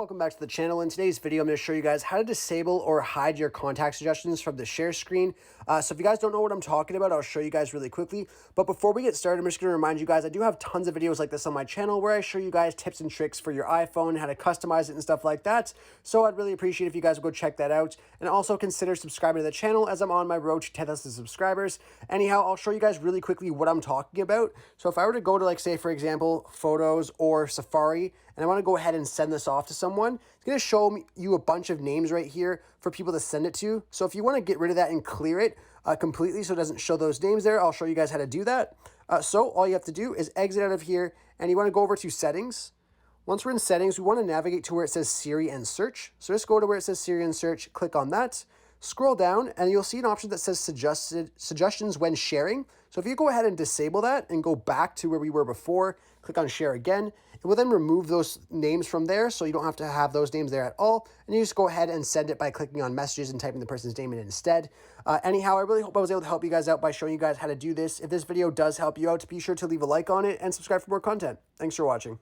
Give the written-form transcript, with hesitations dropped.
welcome back to the channel. In today's video, I'm going to show you guys how to disable or hide your contact suggestions from the share screen. So if you guys don't know what I'm talking about, I'll show you guys really quickly. But before we get started, I'm just going to remind you guys, I do have tons of videos like this on my channel where I show you guys tips and tricks for your iPhone, how to customize it and stuff like that. So I'd really appreciate if you guys would go check that out. And also consider subscribing to the channel as I'm on my road to 10,000 subscribers. Anyhow, I'll show you guys really quickly what I'm talking about. So if I were to go to, like, say, for example, Photos or Safari, and I want to go ahead and send this off to someone, it's going to show you a bunch of names right here for people to send it to. So if you want to get rid of that and clear it completely so it doesn't show those names there, I'll show you guys how to do that. So all you have to do is exit out of here, and you want to go over to Settings. Once we're in Settings, we want to navigate to where it says Siri and Search. So just go to where it says Siri and Search, click on that. Scroll down and you'll see an option that says suggestions when sharing. So if you go ahead and disable that and go back to where we were before, click on share again, it will then remove those names from there, so you don't have to have those names there at all. And you just go ahead and send it by clicking on messages and typing the person's name in instead. Anyhow, I really hope I was able to help you guys out by showing you guys how to do this. If this video does help you out, be sure to leave a like on it and subscribe for more content. Thanks for watching.